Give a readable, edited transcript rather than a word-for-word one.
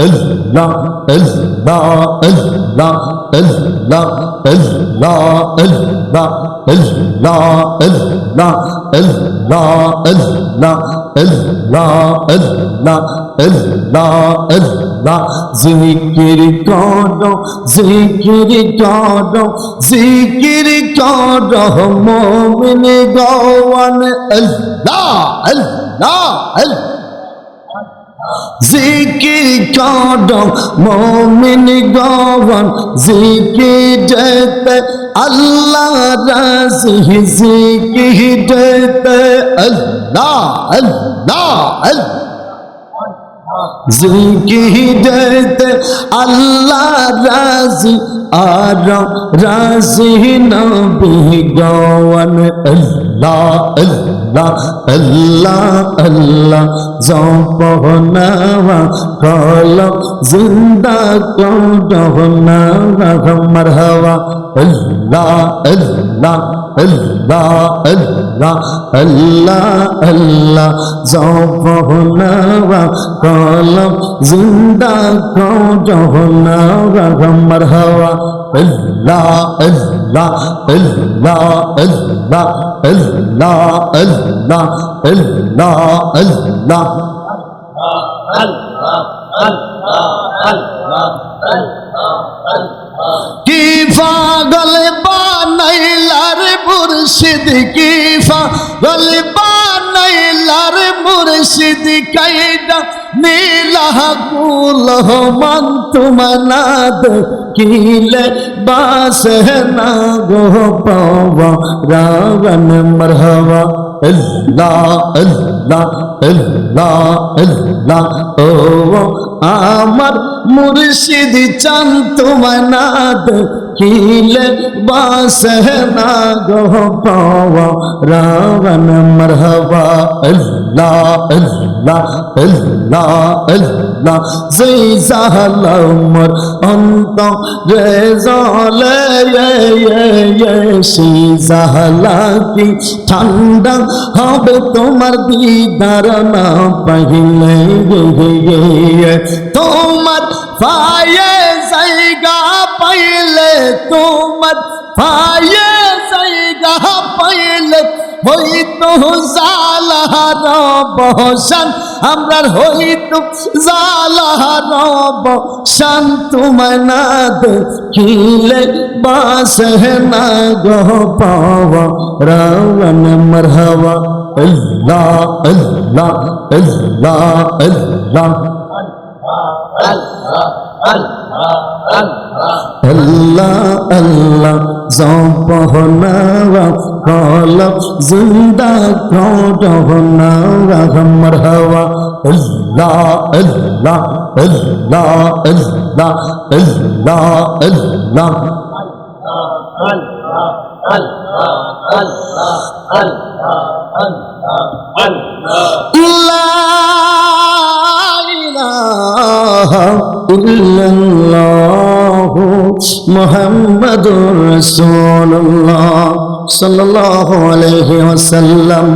Allah, Allah, Allah, Allah, Allah, Allah, Allah, Allah, Allah, Allah, Allah, Allah, Allah, Allah, zikir karo, zikir karo, zikir karo, momin gawan Allah, Allah, Allah. জিকির করো মুমিন গণ জিকিরতে আল্লাহ রাজি জিকিরতে আল্লাহ আল্লাহ আল্লাহ জিকিরতে আল্লাহ রাজি আর রাজি নবী গণ আল্লাহ আল্লাহ আল্লাহ আল্লাহ জপনাওয়া কলম জিন্দা করোনা মারহাবা আল্লাহ আল্লাহ আল্লাহ আল্লাহ আল্লাহ আল্লাহ জপনাওয়া কলম জিন্দা করোনা মারহাবা আল্লাহ আল্লাহ আল্লাহ আল্লাহ আল্লাহ আল্লাহ আল্লাহ আল্লাহ কি পাগল বানাইলার মুর্শিদ কি পাগল বানাইলার মুর্শিদ কায়দা নীলাহ কুল মান তুমনাদ কিলে বাসে না গো পাওয়া রাগন মরহবা আল্লাহ আল্লাহ আল্লাহ আল্লাহ ও আমার মুর্শিদ চান তুমনাদ কিলে বাসে না গো পাওয়া রাগন মরহবা আল্লাহ আল্লাহ আল্লাহ আল্লাহ যেই জাহালামর অন্ত রে জলে সেই জাহালা কি ঠান্ডা হবে তোমার দিদার না পাইলে তোমার পায়ে জায়গা পাইলে তোমার পায়ে জায়গা পাইলে হইতো জালার বসান আমরার হইতো জালার বসান তোমায় না দেখিলে বাসে না গো পাওয়া রাওয়ান মারহাবা আল্লাহ আল্লাহ আল্লাহ আল্লাহ আল্লাহ আল্লাহ জপনাওয়া কলম জিন্দা করোনা মারহাবা আল্লাহ আল্লাহ আল্লাহ আল্লাহ আল্লাহ আল্লাহ ইল্লাল্লাহু মুহাম্মাদুর রাসূলুল্লাহ সাল্লাল্লাহু আলাইহি ওয়াসাল্লাম।